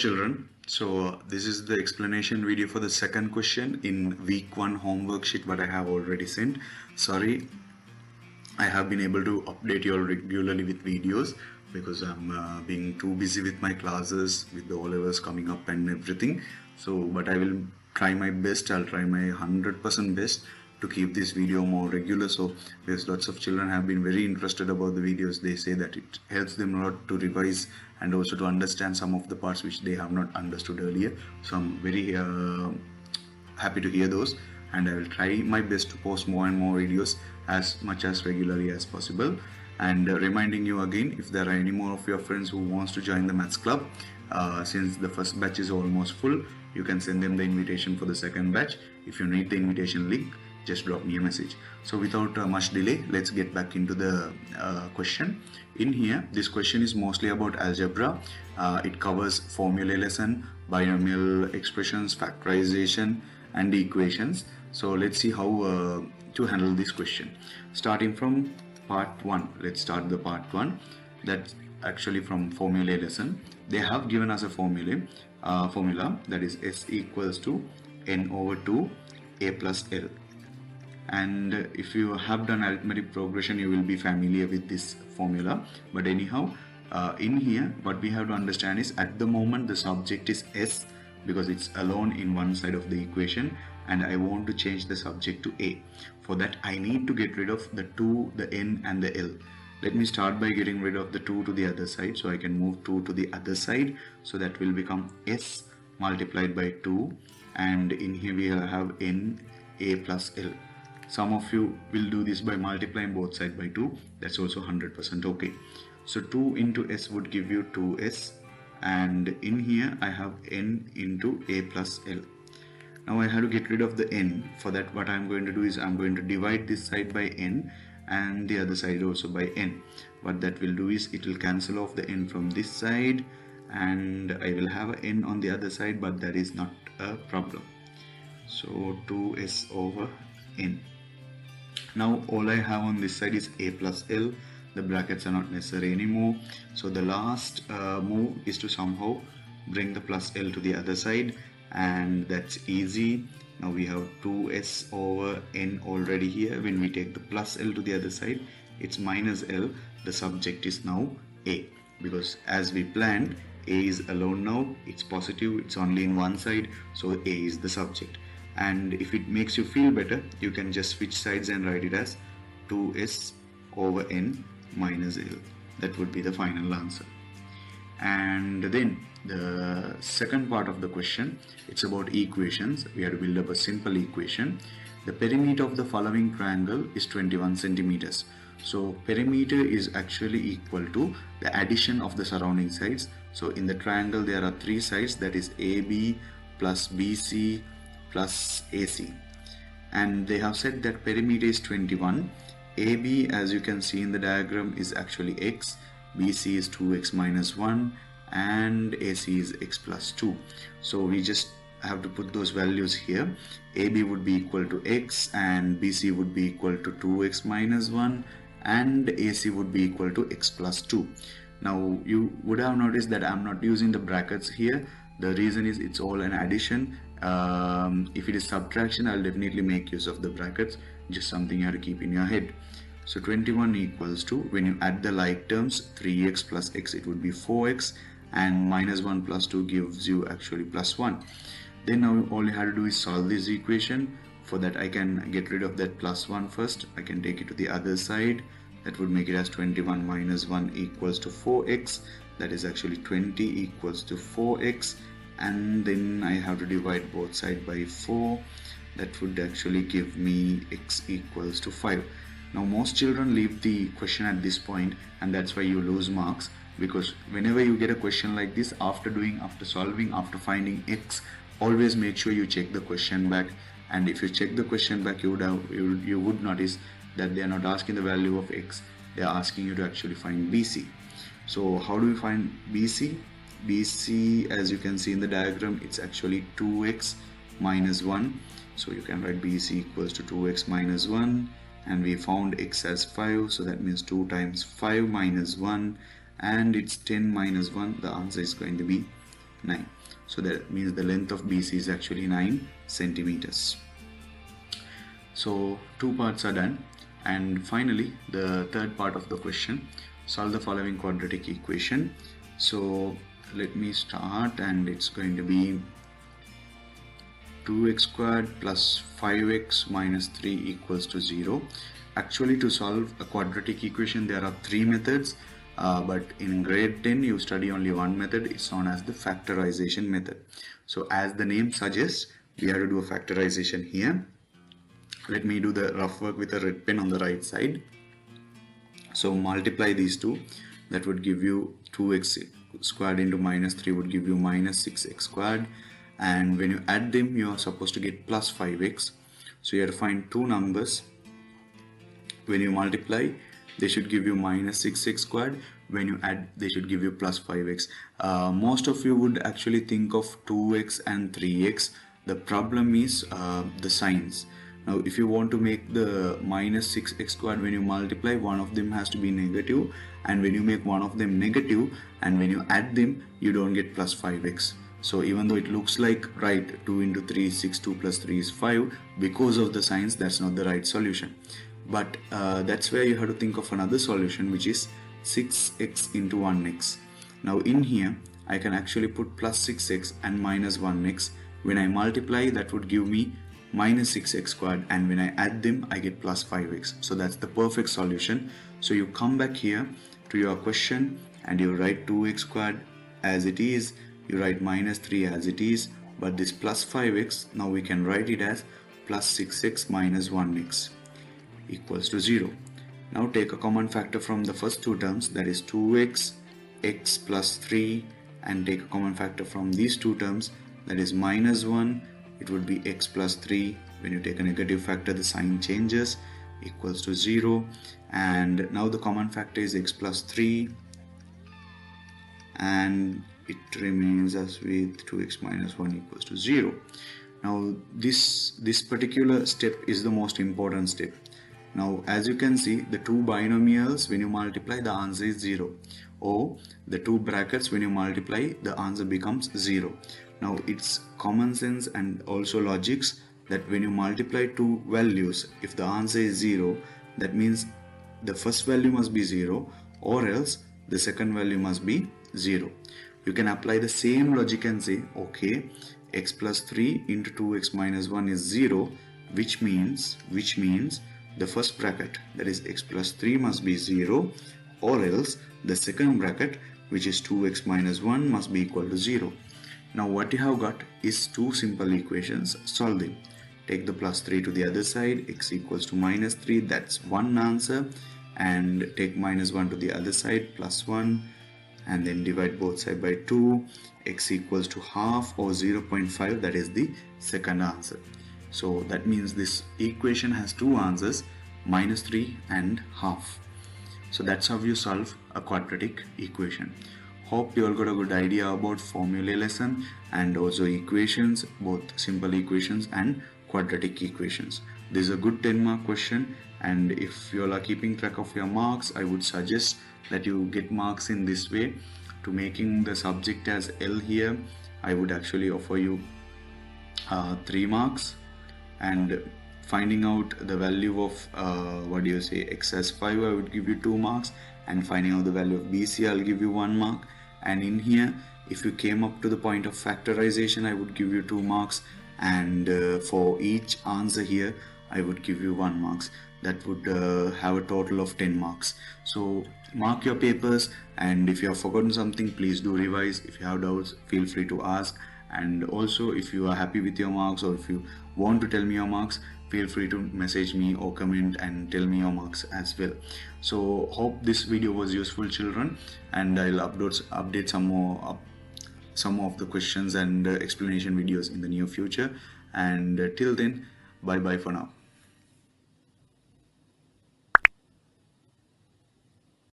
children, so this is the explanation video for the second question in week 1 homework sheet what I have already sent. Sorry, I have been able to update you all regularly with videos because I'm being too busy with my classes, with the O-levels coming up and everything. So, but I will try my best. I'll try my 100% best to keep this video more regular. So, because lots of children have been very interested about the videos, they say that it helps them a lot to revise and also to understand some of the parts which they have not understood earlier. So, I'm very happy to hear those, and I will try my best to post more and more videos as much as regularly as possible. And reminding you again, if there are any more of your friends who wants to join the maths club, since the first batch is almost full, you can send them the invitation for the second batch. If you need the invitation link, just drop me a message. So without much delay, let's get back into the question. In here, this question is mostly about algebra. It covers formulae lesson, binomial expressions, factorization and equations. So let's see how to handle this question. Starting from part 1, let's start the part 1. That's actually from formulae lesson. They have given us a formula that is S equals to N over 2 A plus L. And if you have done arithmetic progression, you will be familiar with this formula. But anyhow, in here what we have to understand is at the moment the subject is S because it's alone in one side of the equation, and I want to change the subject to A. For that I need to get rid of the 2, the N and the L. Let me start by getting rid of the 2 to the other side, so I can move 2 to the other side, so that will become S multiplied by 2, and in here we will have N A plus L. Some of you will do this by multiplying both sides by 2. That's also 100% okay. So 2 into S would give you 2S, and in here I have N into A plus L. Now I have to get rid of the N. For that what I'm going to do is I'm going to divide this side by N and the other side also by N. What that will do is it will cancel off the N from this side, and I will have an N on the other side, but that is not a problem. So 2S over N. Now all I have on this side is A plus L. The brackets are not necessary anymore. So the last move is to somehow bring the plus L to the other side, and that's easy. Now we have 2S over N already here. When we take the plus L to the other side, it's minus L. The subject is now A, because as we planned, A is alone now. It's positive, it's only in one side, so A is the subject. And if it makes you feel better, you can just switch sides and write it as 2S over N minus L. That would be the final answer. And then the second part of the question, it's about equations. We have to build up a simple equation. The perimeter of the following triangle is 21 centimeters. So perimeter is actually equal to the addition of the surrounding sides. So in the triangle there are 3 sides, that is AB plus BC plus AC, and they have said that perimeter is 21. AB, as you can see in the diagram, is actually x, BC is 2x minus 1, and AC is x plus 2. So we just have to put those values here. AB would be equal to x, and BC would be equal to 2x minus 1, and AC would be equal to x plus 2. Now you would have noticed that I'm not using the brackets here. The reason is it's all an addition. If it is subtraction, I'll definitely make use of the brackets. Just something you have to keep in your head. So 21 equals to, when you add the like terms, 3x plus x, it would be 4x, and minus 1 plus 2 gives you actually plus 1. Then now all you have to do is solve this equation. For that I can get rid of that plus 1 first. I can take it to the other side. That would make it as 21 minus 1 equals to 4x. That is actually 20 equals to 4x. And then I have to divide both sides by 4. That would actually give me x equals to 5. Now most children leave the question at this point, and that's why you lose marks, because whenever you get a question like this, after solving, after finding x, always make sure you check the question back. And if you check the question back, you would notice that they are not asking the value of x, they are asking you to actually find BC. So how do we find BC? BC, as you can see in the diagram, it's actually 2x minus 1. So you can write BC equals to 2x minus 1, and we found x as 5, so that means 2 times 5 minus 1, and it's 10 minus 1. The answer is going to be 9. So that means the length of BC is actually 9 centimeters. So 2 parts are done, and finally the third part of the question: solve the following quadratic equation. So let me start, and it's going to be 2x squared plus 5x minus 3 equals to 0. Actually, to solve a quadratic equation there are 3 methods, but in grade 10 you study only one method. It's known as the factorization method. So as the name suggests, we have to do a factorization here. Let me do the rough work with a red pen on the right side. So multiply these two, that would give you 2x squared into minus 3 would give you minus 6x squared, and when you add them you are supposed to get plus 5x. So you have to find two numbers. When you multiply, they should give you minus 6x squared. When you add, they should give you plus 5x. Most of you would actually think of 2x and 3x. The problem is the signs. Now if you want to make the minus 6x squared, when you multiply, one of them has to be negative, and when you make one of them negative and when you add them, you don't get plus 5x. So even though it looks like right, 2 into 3 is 6, 2 plus 3 is 5, because of the signs that's not the right solution. But that's where you have to think of another solution, which is 6x into 1x. Now in here I can actually put plus 6x and minus 1x. When I multiply, that would give me minus 6x squared, and when I add them I get plus 5x. So that's the perfect solution. So you come back here to your question and you write 2x squared as it is, you write minus 3 as it is, but this plus 5x, now we can write it as plus 6x minus 1x equals to 0. Now take a common factor from the first two terms, that is 2x, x plus 3, and take a common factor from these two terms, that is minus 1, it would be x plus 3. When you take a negative factor, the sign changes, equals to 0. And now the common factor is x plus 3, and it remains as with 2x minus 1 equals to 0. Now this particular step is the most important step. Now as you can see, the two binomials, when you multiply, the answer is 0, or the two brackets, when you multiply, the answer becomes 0. Now it's common sense and also logics that when you multiply two values, if the answer is 0, that means the first value must be 0, or else the second value must be 0. You can apply the same logic and say, okay, x plus 3 into 2x minus 1 is 0, which means the first bracket, that is x plus 3, must be 0, or else the second bracket, which is 2x minus 1, must be equal to 0. Now what you have got is two simple equations. Solve them. Take the plus 3 to the other side, x equals to minus 3, that's one answer, and take minus 1 to the other side, plus 1, and then divide both sides by 2, x equals to half or 0.5, that is the second answer. So that means this equation has two answers, minus 3 and half. So that's how you solve a quadratic equation. Hope you all got a good idea about formulae lesson and also equations, both simple equations and quadratic equations. This is a good 10-mark question, and if you all are keeping track of your marks, I would suggest that you get marks in this way. To making the subject as L here, I would actually offer you 3 marks, and finding out the value of x as 5, I would give you 2 marks, and finding out the value of BC, I'll give you 1 mark. And in here, if you came up to the point of factorization, I would give you 2 marks, and for each answer here I would give you 1 marks. That would have a total of 10 marks. So mark your papers, and if you have forgotten something, please do revise. If you have doubts, feel free to ask. And also, if you are happy with your marks, or if you want to tell me your marks, feel free to message me or comment and tell me your marks as well. So hope this video was useful, children, and I'll update some more some of the questions and explanation videos in the near future. And till then, bye bye for now.